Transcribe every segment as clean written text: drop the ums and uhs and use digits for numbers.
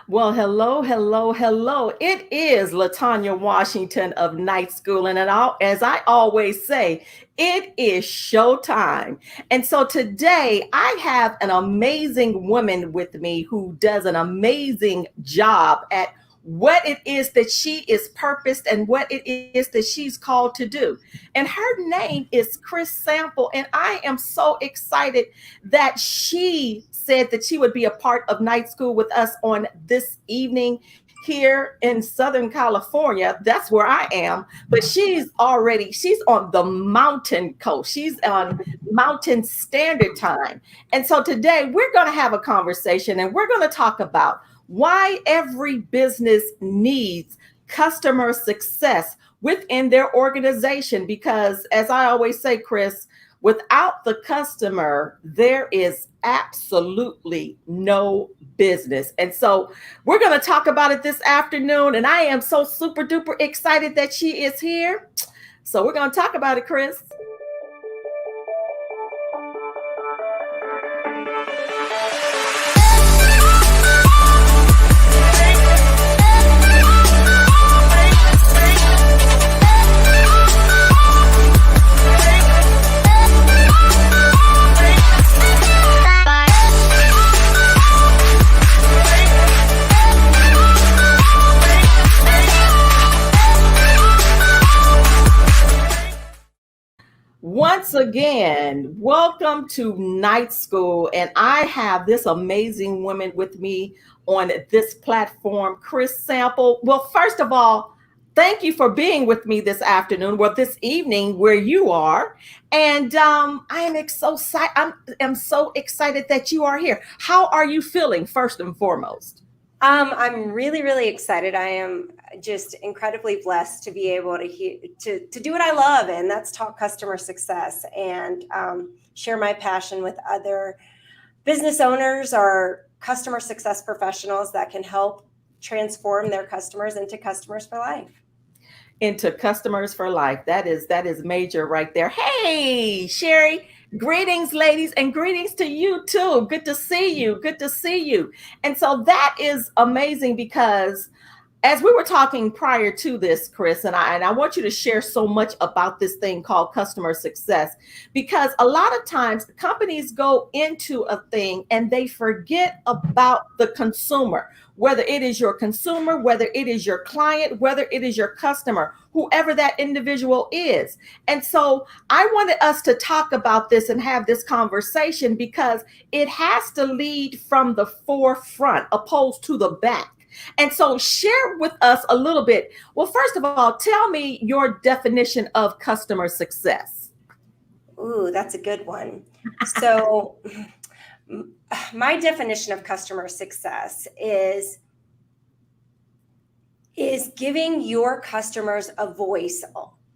Well, hello, hello, hello. It is Latanya Washington of Night School. As I always say, it is showtime. And so today I have an amazing woman with me who does an amazing job at what it is that she is purposed and what it is that she's called to do. And her name is Cris Sample. And I am so excited that she said that she would be a part of night school with us on this evening here in Southern California. That's where I am. But she's on the mountain coast. She's on Mountain Standard Time. And so today we're going to have a conversation and we're going to talk about why every business needs customer success within their organization. Because as I always say, Cris, without the customer, there is absolutely no business. And so we're going to talk about it this afternoon. And I am so super duper excited that she is here. So we're going to talk about it, Cris. Once again, welcome to Night School. And I have this amazing woman with me on this platform, Cris Sample. Well, first of all, thank you for being with me this afternoon, well, this evening where you are. And I'm so excited that you are here. How are you feeling, first and foremost? I'm really, really excited. I am just incredibly blessed to be able to do what I love, and that's talk customer success and share my passion with other business owners or customer success professionals that can help transform their customers into customers for life. Into customers for life. That is major right there. Hey, Sherry. Greetings, ladies, and greetings to you too. Good to see you. Good to see you. And so that is amazing because as we were talking prior to this, Cris, and I want you to share so much about this thing called customer success, because a lot of times companies go into a thing and they forget about the consumer, whether it is your consumer, whether it is your client, whether it is your customer, whoever that individual is. And so I wanted us to talk about this and have this conversation because it has to lead from the forefront opposed to the back. And so share with us a little bit. Well, first of all, tell me your definition of customer success. Ooh, that's a good one. So my definition of customer success is giving your customers a voice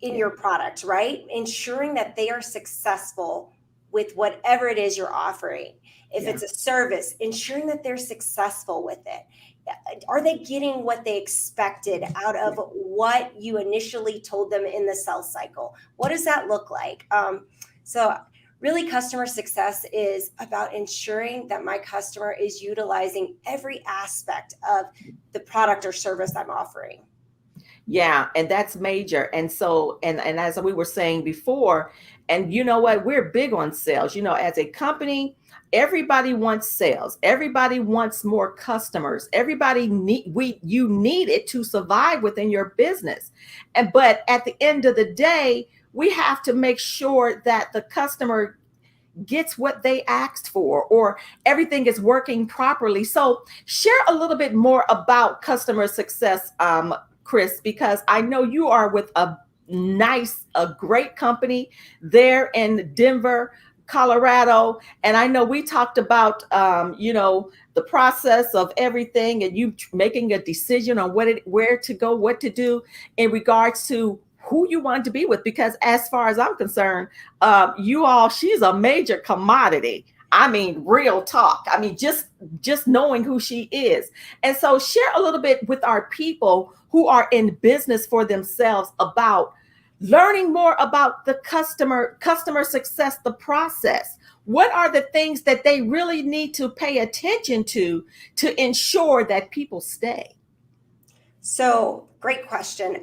in your product, right? Ensuring that they are successful with whatever it is you're offering. If it's a service, ensuring that they're successful with it. Are they getting what they expected out of what you initially told them in the sales cycle? What does that look like? So really, customer success is about ensuring that my customer is utilizing every aspect of the product or service I'm offering. Yeah, and that's major. And so, and as we were saying before, and you know what, we're big on sales. As a company, everybody wants sales. Everybody wants more customers. You need it to survive within your business. But at the end of the day, we have to make sure that the customer gets what they asked for or everything is working properly. So share a little bit more about customer success, Cris, because I know you are with a great company there in Denver, Colorado. And I know we talked about, the process of everything and you making a decision on where to go, what to do in regards to who you want to be with. Because as far as I'm concerned, she's a major commodity. I mean, real talk. I mean, just knowing who she is. And so share a little bit with our people who are in business for themselves about learning more about the customer success, the process. what are the things that they really need to pay attention to ensure that people stay? So, great question.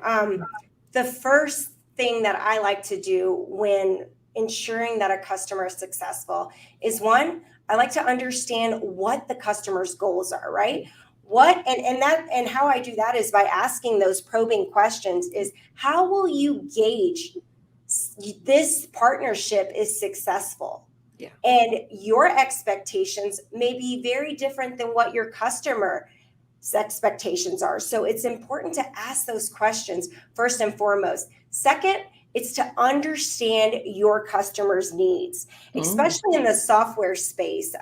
The first thing that I like to do when ensuring that a customer is successful is one, I like to understand what the customer's goals are, right? What and how I do that is by asking those probing questions is how will you gauge this partnership is successful? Yeah. And your expectations may be very different than what your customer expectations are. So it's important to ask those questions first and foremost. Second, it's to understand your customers' needs, Mm. especially in the software space.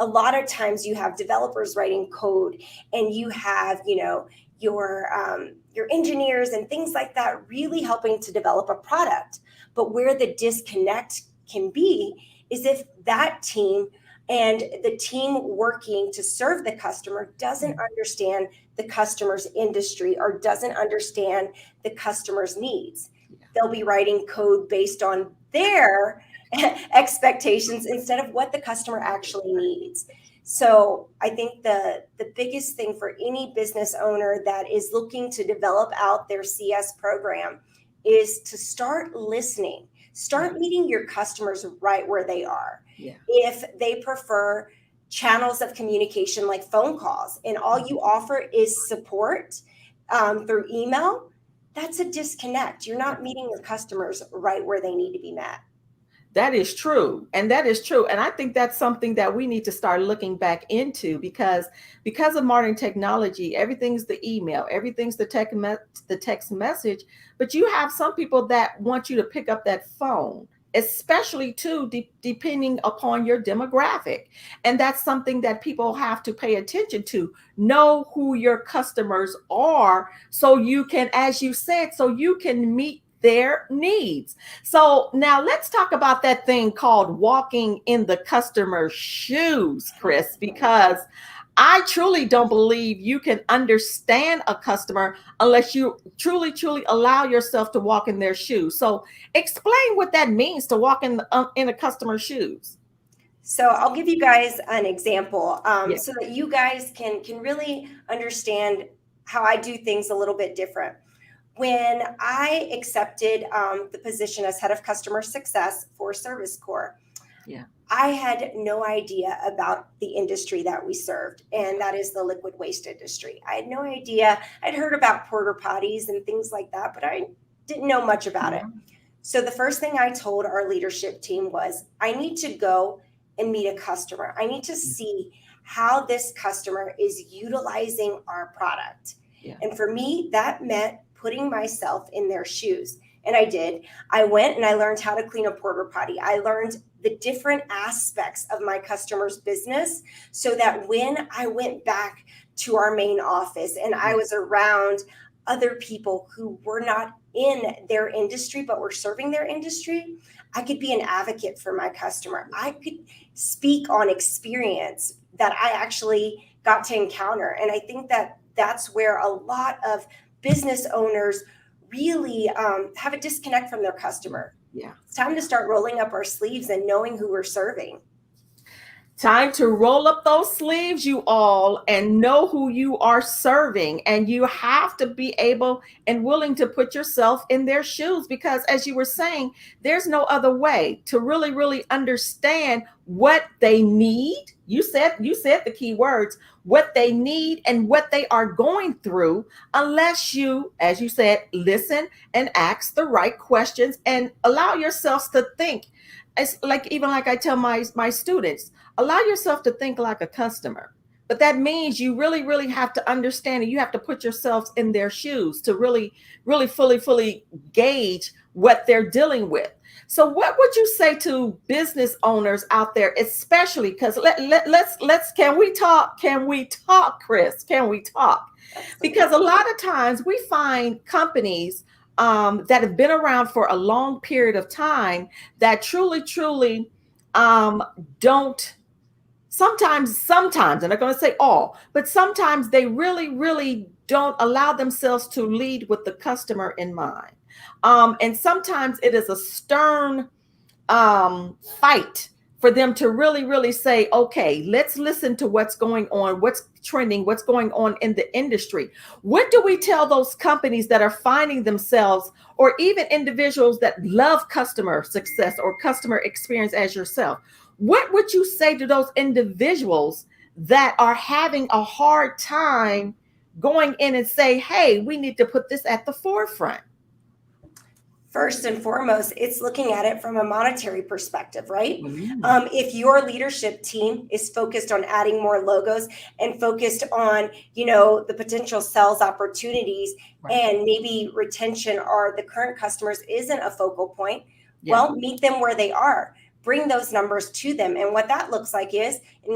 A lot of times you have developers writing code, and you have, your engineers and things like that really helping to develop a product. But where the disconnect can be is if that team and the team working to serve the customer doesn't understand the customer's industry or doesn't understand the customer's needs. They'll be writing code based on their expectations instead of what the customer actually needs. So I think the biggest thing for any business owner that is looking to develop out their CS program is to start listening. Start meeting your customers right where they are. Yeah. If they prefer channels of communication like phone calls and all you offer is support through email, that's a disconnect. You're not meeting your customers right where they need to be met. That is true. And that is true. And I think that's something that we need to start looking back into because of modern technology, everything's the email, everything's the text message, but you have some people that want you to pick up that phone, especially too depending upon your demographic. And that's something that people have to pay attention to. Know who your customers are so you can, as you said, so you can meet their needs. So now let's talk about that thing called walking in the customer's shoes, Cris, because I truly don't believe you can understand a customer unless you truly, truly allow yourself to walk in their shoes. So explain what that means to walk in a customer's shoes. So I'll give you guys an example Yeah. so that you guys can really understand how I do things a little bit different. When I accepted the position as head of customer success for Service Corps, Yeah. I had no idea about the industry that we served, and that is the liquid waste industry. I had no idea. I'd heard about porta potties and things like that, but I didn't know much about it. So the first thing I told our leadership team was, I need to go and meet a customer. I need to see how this customer is utilizing our product. Yeah. And for me, that meant putting myself in their shoes. And I did. I went and I learned how to clean a porta potty. I learned the different aspects of my customer's business so that when I went back to our main office and I was around other people who were not in their industry but were serving their industry, I could be an advocate for my customer. I could speak on experience that I actually got to encounter. And I think that that's where a lot of business owners really have a disconnect from their customer. Yeah. It's time to start rolling up our sleeves and knowing who we're serving. Time to roll up those sleeves, you all, and know who you are serving. And you have to be able and willing to put yourself in their shoes because, as you were saying, there's no other way to really, really understand what they need. You said the key words, what they need and what they are going through, unless you, as you said, listen and ask the right questions and allow yourselves to think. It's like I tell my students, allow yourself to think like a customer. But that means you really, really have to understand and you have to put yourselves in their shoes to really, really fully gauge what they're dealing with. So what would you say to business owners out there, especially because let's can we talk, Cris? Can we talk? Because a lot of times we find companies that have been around for a long period of time that truly don't sometimes, I'm not going to say all, but sometimes they really don't allow themselves to lead with the customer in mind. And sometimes it is a stern fight for them to really, really say, okay, let's listen to what's going on, what's trending, what's going on in the industry. What do we tell those companies that are finding themselves, or even individuals that love customer success or customer experience as yourself? What would you say to those individuals that are having a hard time going in and say, hey, we need to put this at the forefront? First and foremost, it's looking at it from a monetary perspective, right? Mm. If your leadership team is focused on adding more logos and focused on, the potential sales opportunities, Right. and maybe retention or the current customers isn't a focal point, Yeah. well, meet them where they are. Bring those numbers to them, and what that looks like is I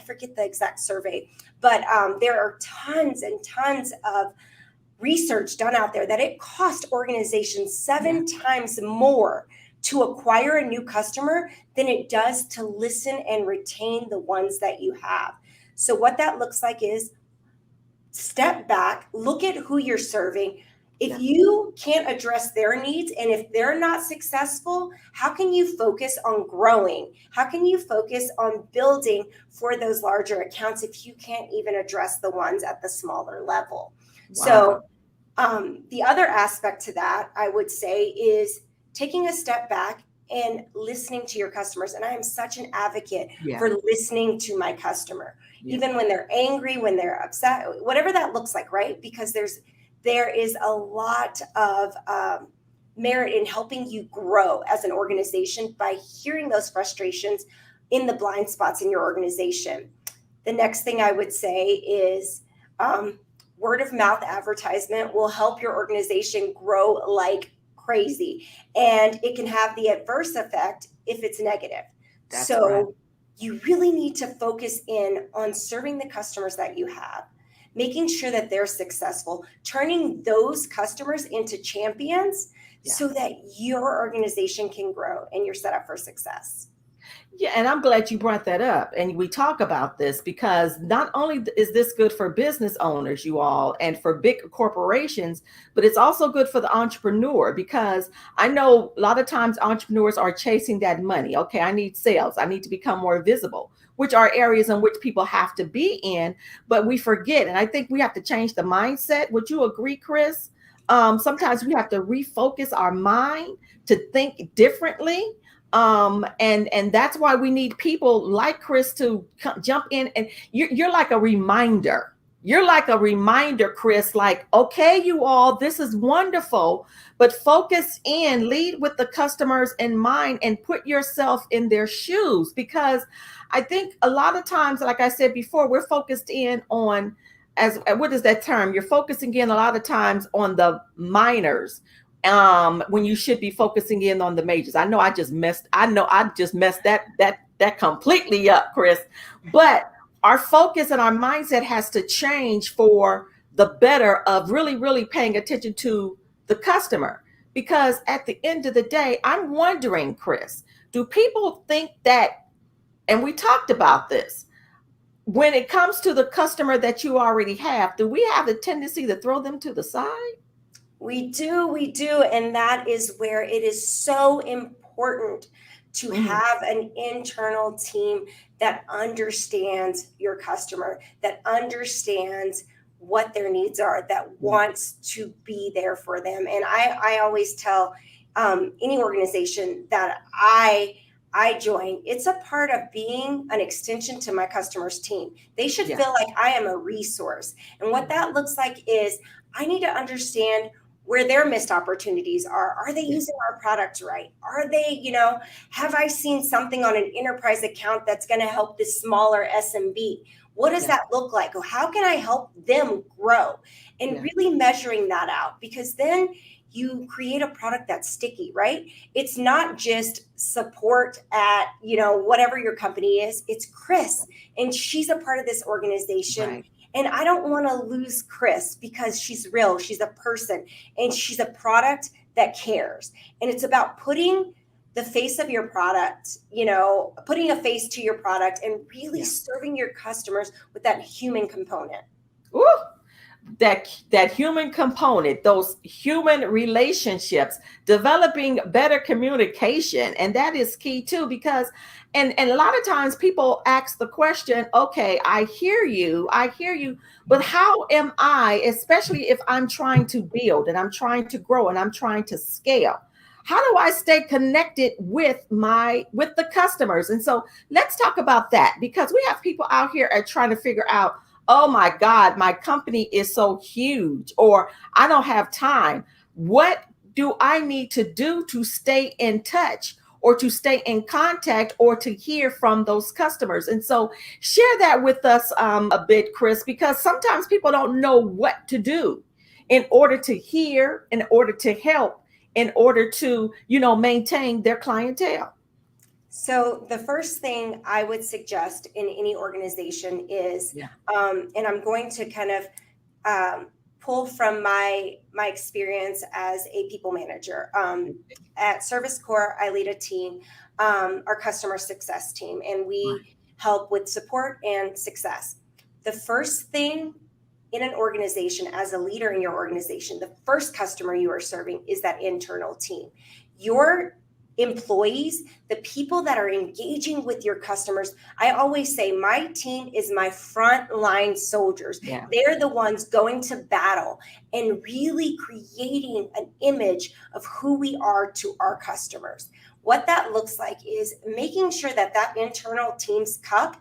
forget the exact survey, but there are tons and tons of research done out there that it costs organizations 7 times more to acquire a new customer than it does to listen and retain the ones that you have. So what that looks like is step back, look at who you're serving. If you can't address their needs and if they're not successful, how can you focus on growing? How can you focus on building for those larger accounts if you can't even address the ones at the smaller level? Wow. So the other aspect to that, I would say, is taking a step back and listening to your customers. And I am such an advocate for listening to my customer, even when they're angry, when they're upset, whatever that looks like, right? Because there is a lot of merit in helping you grow as an organization by hearing those frustrations in the blind spots in your organization. The next thing I would say is word of mouth advertisement will help your organization grow like crazy. And it can have the adverse effect if it's negative. That's so right. You really need to focus in on serving the customers that you have, making sure that they're successful, turning those customers into champions so that your organization can grow and you're set up for success. Yeah, and I'm glad you brought that up. And we talk about this because not only is this good for business owners, you all, and for big corporations, but it's also good for the entrepreneur, because I know a lot of times entrepreneurs are chasing that money. Okay, I need sales, I need to become more visible, which are areas in which people have to be in, but we forget. And I think we have to change the mindset. Would you agree, Cris? Sometimes we have to refocus our mind to think differently, and that's why we need people like Cris to jump in, and you're like a reminder. You're like a reminder, Cris, like, okay, you all, this is wonderful, but focus in, lead with the customers in mind, and put yourself in their shoes. Because I think a lot of times, like I said before, we're focused in on, as what is that term? You're focusing in a lot of times on the minors, when you should be focusing in on the majors. I just messed that completely up, Cris. But our focus and our mindset has to change for the better of really, really paying attention to the customer. Because at the end of the day, I'm wondering, Cris, do people think that, and we talked about this, when it comes to the customer that you already have, do we have the tendency to throw them to the side? We do. And that is where it is so important to have an internal team that understands your customer, that understands what their needs are, that wants to be there for them. And I always tell any organization that I join, it's a part of being an extension to my customer's team. They should feel like I am a resource. And what that looks like is I need to understand where their missed opportunities are. Are they using our product right? Are they, have I seen something on an enterprise account that's going to help this smaller SMB? What does that look like? How can I help them grow? And really measuring that out, because then you create a product that's sticky, right? It's not just support at, whatever your company is. It's Cris, and she's a part of this organization. Right. And I don't want to lose Cris because she's real. She's a person, and she's a product that cares. And it's about putting the face of your product, putting a face to your product and really serving your customers with that human component. Ooh, that human component, those human relationships, developing better communication, and that is key too. Because and a lot of times people ask the question, okay, I hear you, but how am I, especially if I'm trying to build and I'm trying to grow and I'm trying to scale, how do I stay connected with the customers? And so let's talk about that, because we have people out here are trying to figure out, oh my God, my company is so huge, or I don't have time. What do I need to do to stay in touch, or to stay in contact, or to hear from those customers? And so share that with us a bit, Cris, because sometimes people don't know what to do in order to hear, in order to help, in order to, maintain their clientele. So the first thing I would suggest in any organization is, Yeah. and I'm going to kind of pull from my experience as a people manager. At Service Corps, I lead a team, our customer success team, and we help with support and success. The first thing in an organization, as a leader in your organization, the first customer you are serving is that internal team. Your employees, the people that are engaging with your customers. I always say my team is my frontline soldiers. Yeah. They're the ones going to battle and really creating an image of who we are to our customers. What that looks like is making sure that that internal team's cup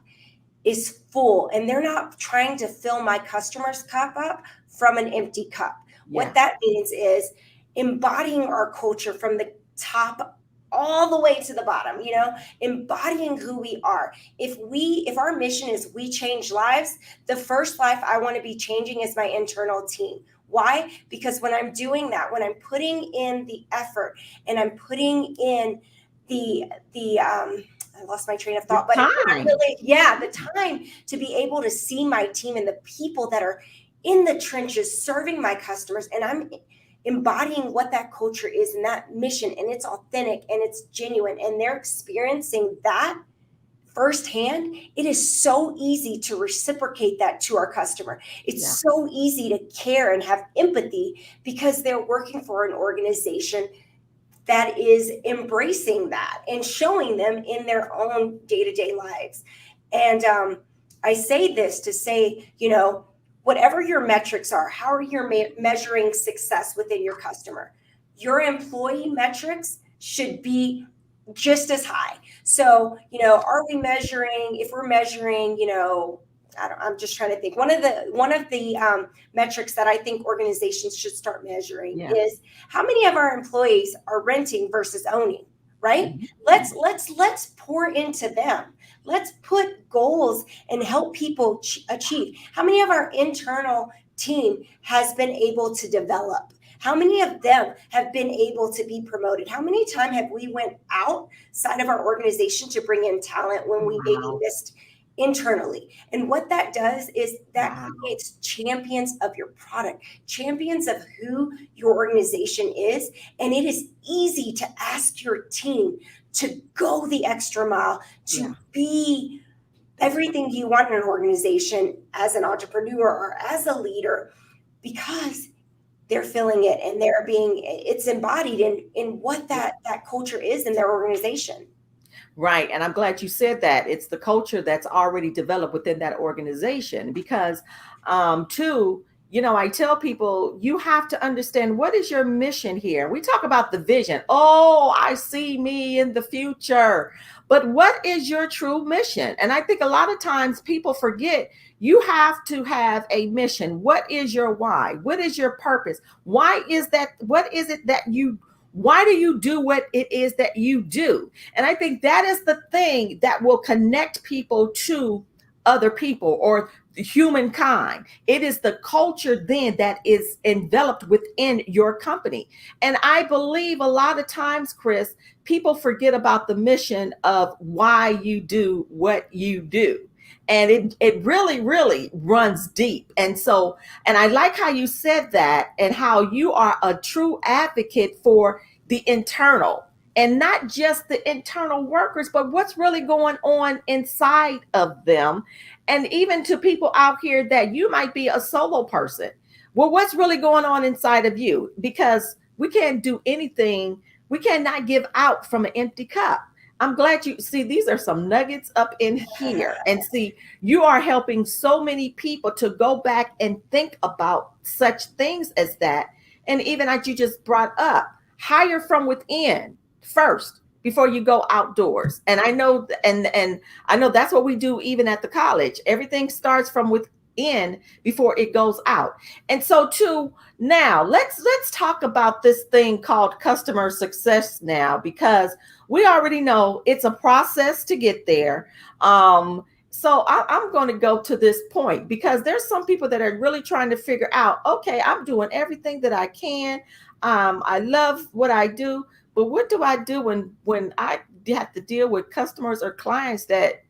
is full, and they're not trying to fill my customer's cup up from an empty cup. Yeah. What that means is embodying our culture from the top all the way to the bottom, embodying who we are. If our mission is we change lives, the first life I want to be changing is my internal team. Why? Because when I'm doing that, when I'm putting in the effort and I'm putting in the I lost my train of thought, but Time. the time to be able to see my team and the people that are in the trenches serving my customers, and I'm embodying what that culture is and that mission, and it's authentic and it's genuine, and they're experiencing that firsthand. It is so easy to reciprocate that to our customer. It's so easy to care and have empathy because they're working for an organization that is embracing that and showing them in their own day-to-day lives. And I say this to say, whatever your metrics are, how are you measuring success within your customer? Your employee metrics should be just as high. So, are we measuring, if we're measuring, I'm just trying to think. One of the metrics that I think organizations should start measuring is how many of our employees are renting versus owning. Right? Mm-hmm. Let's pour into them. Let's put goals and help people achieve. How many of our internal team has been able to develop? How many of them have been able to be promoted? How many times have we went outside of our organization to bring in talent when we maybe missed internally? And what that does is that creates champions of your product, champions of who your organization is. And it is easy to ask your team to go the extra mile, to be everything you want in an organization as an entrepreneur or as a leader, because they're feeling it and it's embodied in what that culture is in their organization. Right. And I'm glad you said that. It's the culture that's already developed within that organization. Because, too, I tell people, you have to understand, what is your mission here? We talk about the vision. Oh, I see me in the future. But what is your true mission? And I think a lot of times people forget, you have to have a mission. What is your why? What is your purpose? Why is that? What is it that why do you do what it is that you do? And I think that is the thing that will connect people to other people, or humankind. It is the culture then that is enveloped within your company. And I believe a lot of times, Cris, people forget about the mission of why you do what you do. And it really, really runs deep. And so, and I like how you said that, and how you are a true advocate for the internal, and not just the internal workers, but what's really going on inside of them. And even to people out here that you might be a solo person, Well, what's really going on inside of you? Because we can't do anything, we cannot give out from an empty cup. I'm glad you see these are some nuggets up in here. And see, you are helping so many people to go back and think about such things as that. And even as you just brought up, hire from within first before you go outdoors. And I know, and I know that's what we do even at the college. Everything starts from within before it goes out. And so too, now let's talk about this thing called customer success now, because we already know it's a process to get there. So I'm going to go to this point because there's some people that are really trying to figure out, okay, I'm doing everything that I can. I love what I do, but what do I do when I have to deal with customers or clients that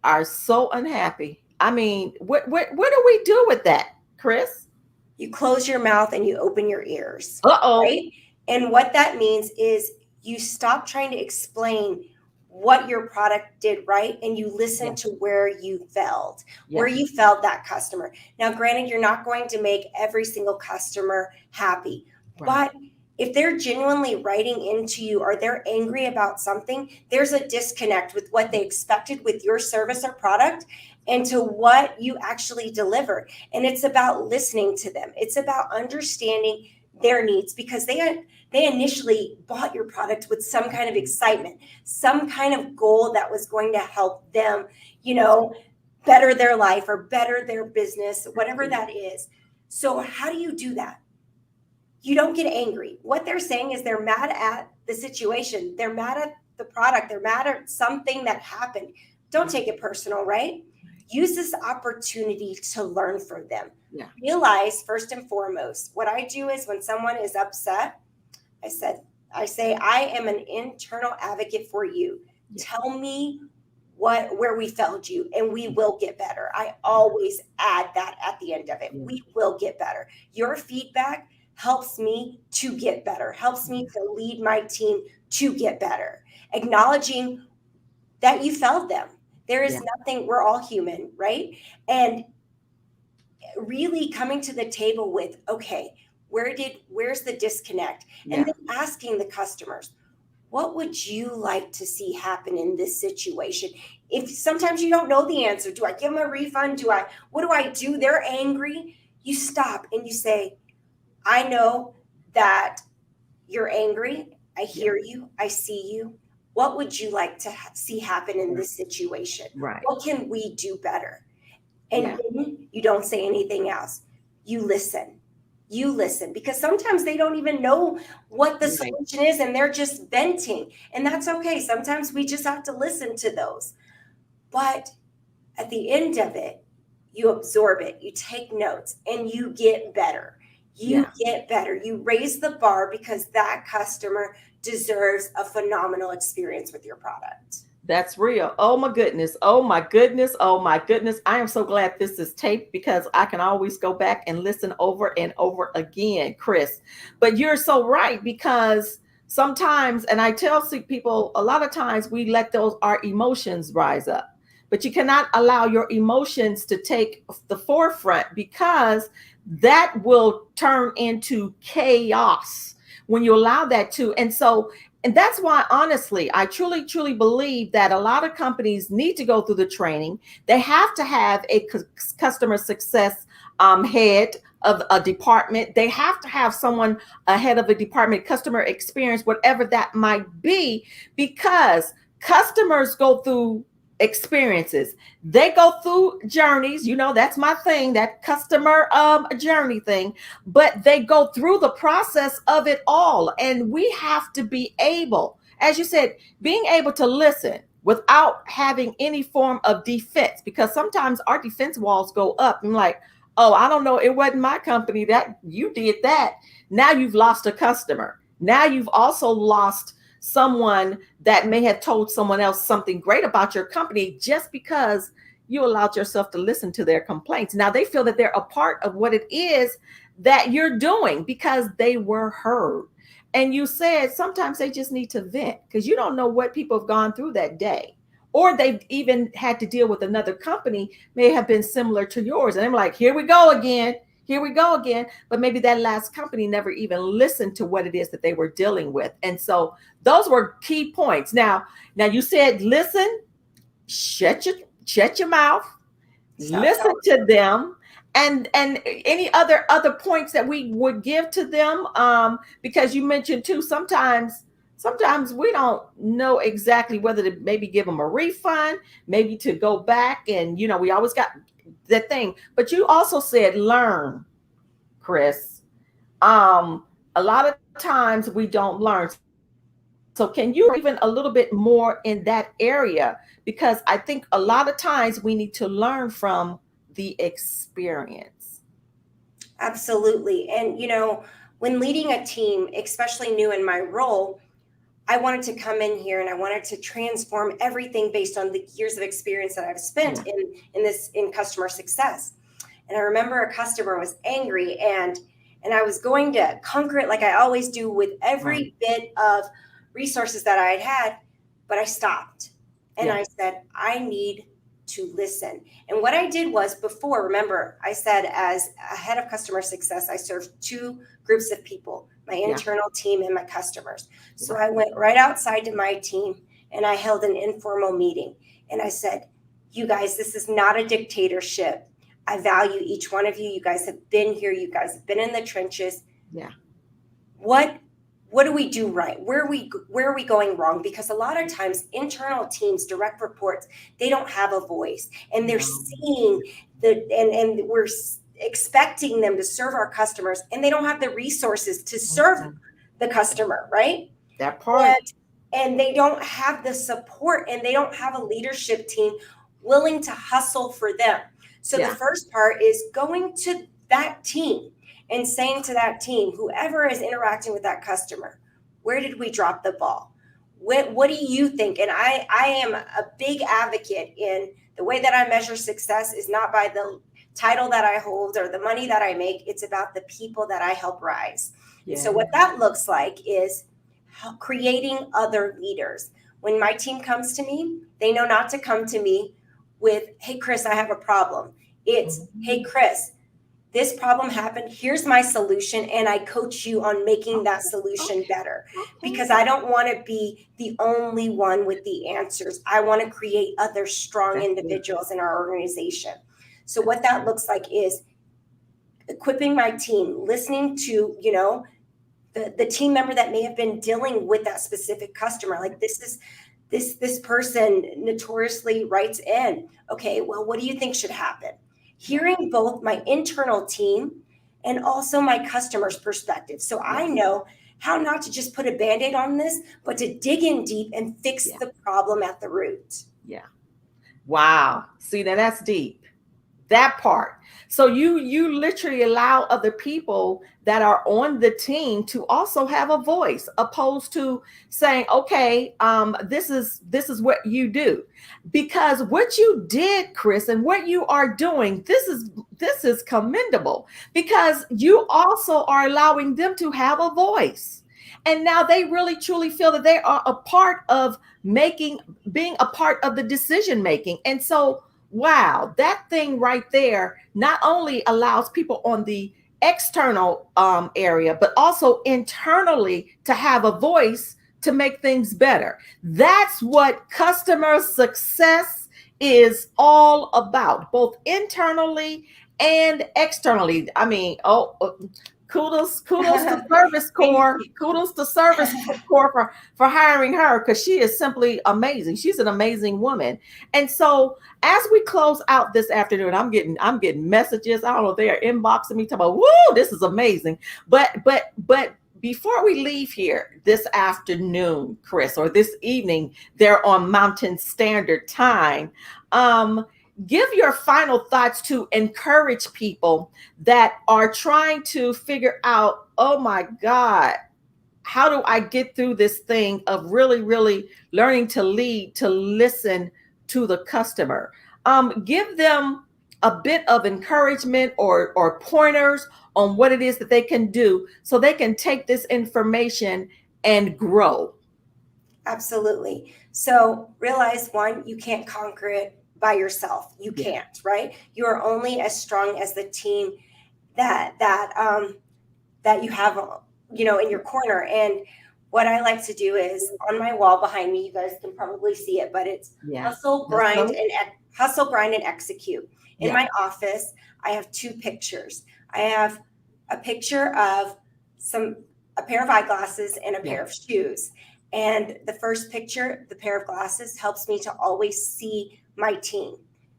are so unhappy? I mean, what do we do with that, Cris? You close your mouth and you open your ears, Uh-oh. right? And what that means is you stop trying to explain what your product did right and you listen Yes. to where you failed, where Yes. you failed that customer. Now, granted, you're not going to make every single customer happy, Right. but if they're genuinely writing into you or they're angry about something, there's a disconnect with what they expected with your service or product and to what you actually delivered. And it's about listening to them. It's about understanding their needs because they initially bought your product with some kind of excitement, some kind of goal that was going to help them, better their life or better their business, whatever that is. So how do you do that? You don't get angry. What they're saying is they're mad at the situation. They're mad at the product. They're mad at something that happened. Don't take it personal, right? Use this opportunity to learn from them. Yeah. Realize first and foremost, what I do is when someone is upset, I say, I am an internal advocate for you. Yeah. Tell me where we failed you and we will get better. I always add that at the end of it. Yeah. We will get better. Your feedback helps me to get better, helps me to lead my team to get better. Acknowledging that you failed them. There is nothing, we're all human, right? And really coming to the table with, okay, where's the disconnect? Yeah. And then asking the customers, what would you like to see happen in this situation? If sometimes you don't know the answer, do I give them a refund? What do I do? They're angry. You stop and you say, I know that you're angry. I hear you. I see you. What would you like to see happen in this situation? Right. What can we do better? And then you don't say anything else. You listen. You listen because sometimes they don't even know what the solution is and they're just venting. And that's okay. Sometimes we just have to listen to those. But at the end of it, you absorb it, you take notes, and you get better. You get better. You raise the bar because that customer deserves a phenomenal experience with your product. That's real. Oh my goodness. Oh my goodness. Oh my goodness. I am so glad this is taped because I can always go back and listen over and over again, Cris. But you're so right because sometimes, and I tell people a lot of times we let our emotions rise up. But you cannot allow your emotions to take the forefront because that will turn into chaos when you allow that to. And that's why, honestly, I truly, truly believe that a lot of companies need to go through the training. They have to have a customer success head of a department. They have to have someone ahead of a department, customer experience, whatever that might be, because customers go through experiences. They go through journeys, that's my thing, that customer journey thing, but they go through the process of it all. And we have to be able, as you said, being able to listen without having any form of defense, because sometimes our defense walls go up. I'm like, oh, I don't know, it wasn't my company, that you did that. Now you've lost a customer. Now you've also lost someone that may have told someone else something great about your company just because you allowed yourself to listen to their complaints. Now they feel that they're a part of what it is that you're doing because they were heard. And you said sometimes they just need to vent because you don't know what people have gone through that day. Or they've even had to deal with another company, may have been similar to yours. And I'm like, here we go again. here we go again. But maybe that last company never even listened to what it is that they were dealing with. And so those were key points. Now you said listen, shut your shut your mouth, Stop listen talking. to them, and any other points that we would give to them, because you mentioned too, sometimes we don't know exactly whether to maybe give them a refund, maybe to go back, and we always got that thing. But you also said learn, Cris. A lot of times we don't learn. So can you even a little bit more in that area? Because I think a lot of times we need to learn from the experience. Absolutely. And, when leading a team, especially new in my role, I wanted to come in here and I wanted to transform everything based on the years of experience that I've spent Yeah. in customer success. And I remember a customer was angry, and I was going to conquer it like I always do with Right. every bit of resources that I had, but I stopped and Yeah. I said, I need to listen. And what I did was, before, remember, I said as a head of customer success, I served two groups of people, my Yeah. internal team and my customers. So Right. I went right outside to my team and I held an informal meeting. And I said, you guys, this is not a dictatorship. I value each one of you. You guys have been here. You guys have been in the trenches. Yeah. What do we do right? Where are we going wrong? Because a lot of times internal teams, direct reports, they don't have a voice, and they're No. seeing and we're expecting them to serve our customers, and they don't have the resources to serve Mhm. the customer, right? That part. And they don't have the support, and they don't have a leadership team willing to hustle for them. So the Yeah. first part is going to that team and saying to that team, whoever is interacting with that customer, where did we drop the ball? What do you think? And I am a big advocate in the way that I measure success is not by the title that I hold or the money that I make. It's about the people that I help rise. And so Yeah. what that looks like is creating other leaders. When my team comes to me, they know not to come to me with, hey, Cris, I have a problem. It's, hey, Mhm. Cris, this problem happened. Here's my solution. And I coach you on making that Okay. solution Okay. better, Okay. because I don't want to be the only one with the answers. I want to create other strong That's it. individuals in our organization. So That's what that right. looks like is equipping my team, listening to, the team member that may have been dealing with that specific customer. Like, this person notoriously writes in, okay, well, what do you think should happen? Yeah. Hearing both my internal team and also my customer's perspective, so I Yes. know how not to just put a band-aid on this, but to dig in deep and fix Yeah. the problem at the root. Yeah. Wow. See, now that's deep. That part. So you literally allow other people that are on the team to also have a voice, opposed to saying, okay, this is what you do. Because what you did, Cris, and what you are doing, this is commendable, because you also are allowing them to have a voice. And now they really truly feel that they are a part of making, being a part of the decision making. And so, wow, that thing right there not only allows people on the external area, but also internally to have a voice to make things better. That's what customer success is all about, both internally and externally. I mean, kudos to Service Thank Corps. you. Kudos to Service Corps for hiring her, because she is simply amazing. She's an amazing woman. And so as we close out this afternoon, I'm getting messages. I don't know, they are inboxing me talking about, woo, this is amazing. But before we leave here this afternoon, Cris, or this evening, they're on Mountain Standard Time. Um, give your final thoughts to encourage people that are trying to figure out, oh my God, how do I get through this thing of really, really learning to lead, to listen to the customer? Give them a bit of encouragement or pointers on what it is that they can do so they can take this information and grow. Absolutely. So realize, one, you can't conquer it by yourself. You Yeah. can't, right? You are only as strong as the team that you have, in your corner. And what I like to do is on my wall behind me, you guys can probably see it, but it's Yeah. hustle, Let's grind, go. and hustle, grind, and execute. In Yeah. my office, I have two pictures. I have a picture of a pair of eyeglasses and a Yeah. pair of shoes. And the first picture, the pair of glasses, helps me to always see my team,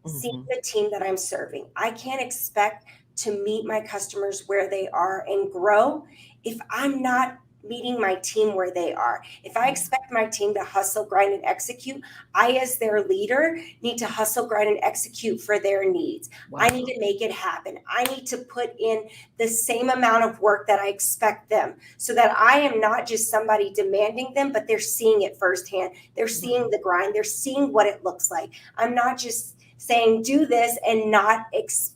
see Hmm. the team that I'm serving. I can't expect to meet my customers where they are and grow if I'm not meeting my team where they are. If I expect my team to hustle, grind, and execute, I, as their leader, need to hustle, grind, and execute for their needs. I Wow. need to make it happen. I need to put in the same amount of work that I expect them, so that I am not just somebody demanding them, but they're seeing it firsthand. They're seeing the grind. They're seeing what it looks like. I'm not just saying, do this and not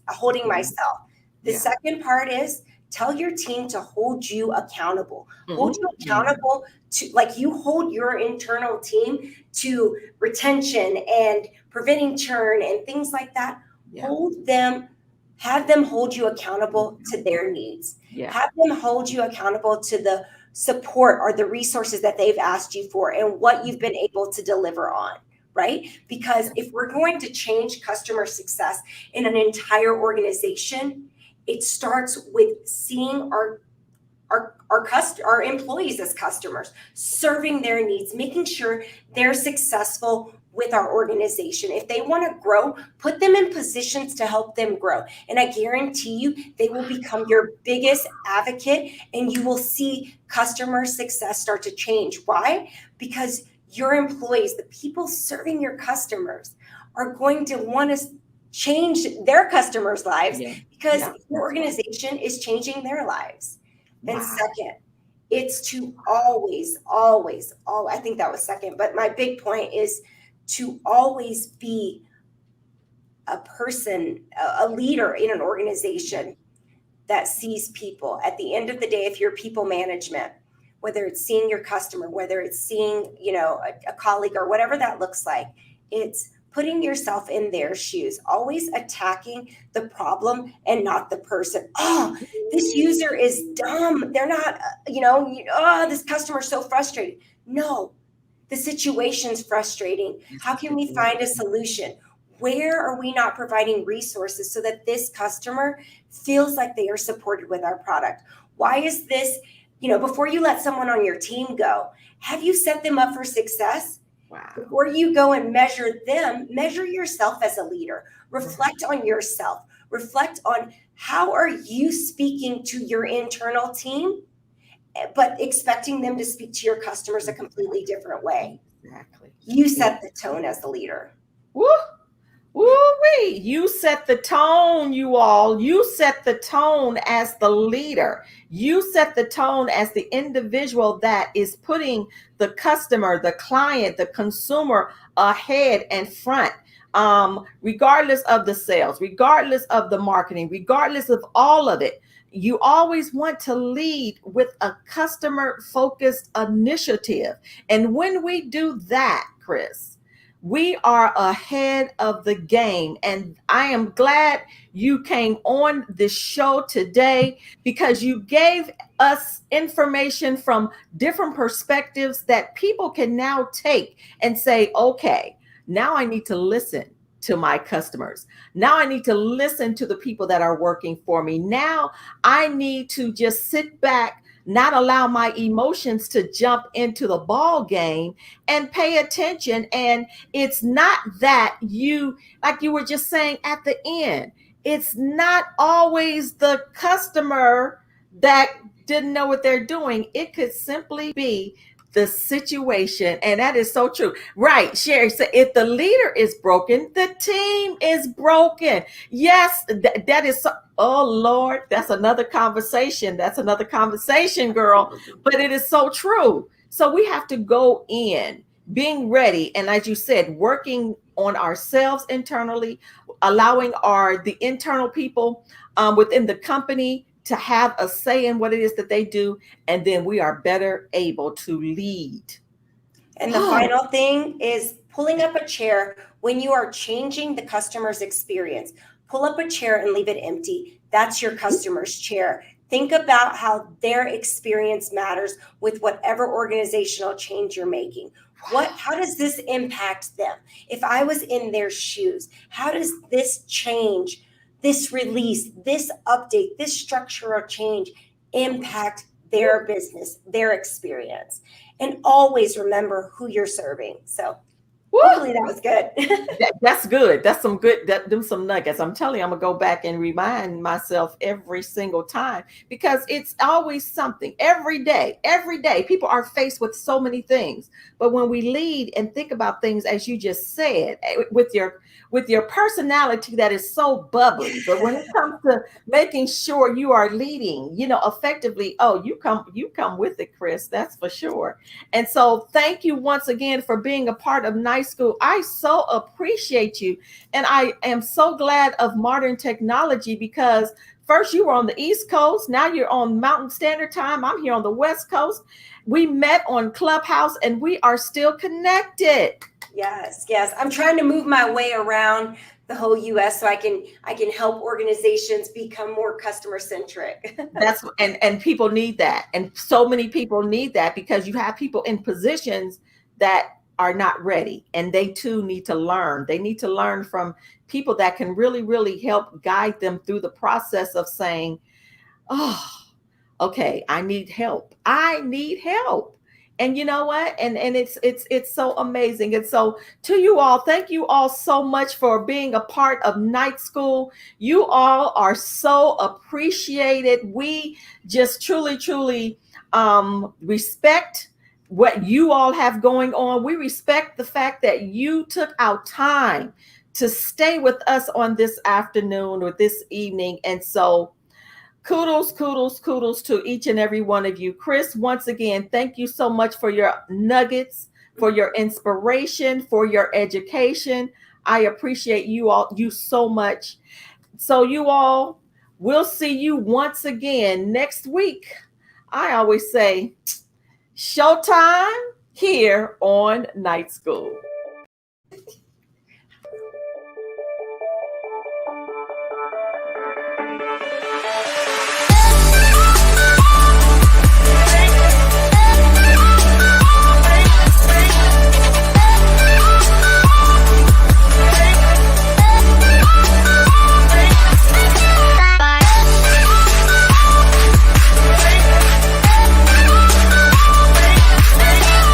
holding myself. The Yeah. second part is tell your team to hold you accountable. Hold you Mm-hmm. accountable to, like you hold your internal team to retention and preventing churn and things like that. Yeah. Hold them, have them hold you accountable to their needs. Yeah. Have them hold you accountable to the support or the resources that they've asked you for and what you've been able to deliver on. Right? Because if we're going to change customer success in an entire organization, it starts with seeing our employees as customers, serving their needs, making sure they're successful with our organization. If they want to grow, put them in positions to help them grow. And I guarantee you, they will become your biggest advocate and you will see customer success start to change. Why? Because your employees, the people serving your customers, are going to want to change their customers' lives Yeah. because Yeah. your That's right. organization is changing their lives. And Wow. second, it's to always, I think that was second, but my big point is to always be a person, a leader in an organization that sees people. At the end of the day, if you're people management, whether it's seeing your customer, whether it's seeing, a colleague or whatever that looks like, it's putting yourself in their shoes, always attacking the problem and not the person. Oh, this user is dumb. They're not, this customer's so frustrated. No, the situation's frustrating. It's How the can we find a situation. solution? Where are we not providing resources so that this customer feels like they are supported with our product? Why is this, before you let someone on your team go, have you set them up for success? Wow. Before you go and measure them, measure yourself as a leader. Reflect on yourself. Reflect on how are you speaking to your internal team, but expecting them to speak to your customers a completely different way. Exactly. You Yeah. set the tone as the leader. Woo. Woo-wee. You set the tone, you all. You set the tone as the leader. You set the tone as the individual that is putting the customer, the client, the consumer ahead and front. Regardless of the sales, regardless of the marketing, regardless of all of it, you always want to lead with a customer focused initiative. And when we do that, Cris, we are ahead of the game. And I am glad you came on this show today because you gave us information from different perspectives that people can now take and say, okay, now I need to listen to my customers. Now I need to listen to the people that are working for me. Now I need to just sit back, not allow my emotions to jump into the ball game and pay attention. And it's not that you, like you were just saying at the end, it's not always the customer that didn't know what they're doing. It could simply be the situation. And that is so true. Right. Sherry said, if the leader is broken, the team is broken. Yes, that is so. Oh, Lord, that's another conversation. That's another conversation, girl. But it is so true. So we have to go in being ready. And as you said, working on ourselves internally, allowing the internal people within the company to have a say in what it is that they do, and then we are better able to lead. And the Oh, final thing is pulling up a chair when you are changing the customer's experience. pull up a chair and leave it empty. That's your customer's chair. Think about how their experience matters with whatever organizational change you're making. How does this impact them? If I was in their shoes, how does this change, this release, this update, this structural change impact their business, their experience? And always remember who you're serving. So hopefully that was good. That's good. That's some good. Them some nuggets. I'm telling you, I'm gonna go back and remind myself every single time, because it's always something. Every day, people are faced with so many things. But when we lead and think about things, as you just said, with your personality that is so bubbly, but when it comes to making sure you are leading, effectively, oh, you come with it, Cris. That's for sure. And so, thank you once again for being a part of Night School. I so appreciate you. And I am so glad of modern technology, because first you were on the East Coast, now you're on Mountain Standard Time. I'm here on the West Coast. We met on Clubhouse and we are still connected. Yes. I'm trying to move my way around the whole US so I can help organizations become more customer centric. And people need that. And so many people need that, because you have people in positions that are not ready, and they too need to learn. They need to learn from people that can really, really help guide them through the process of saying, oh, okay, I need help. And you know what? And it's so amazing. And so, to you all, thank you all so much for being a part of Night School. You all are so appreciated. We just truly, truly respect what you all have going on. We respect the fact that you took out time to stay with us on this afternoon or this evening. And so, kudos to each and every one of you. Cris, once again, thank you so much for your nuggets, for your inspiration, for your education. I appreciate you so much. So, you all, we'll see you once again next week. I always say, showtime here on Night School.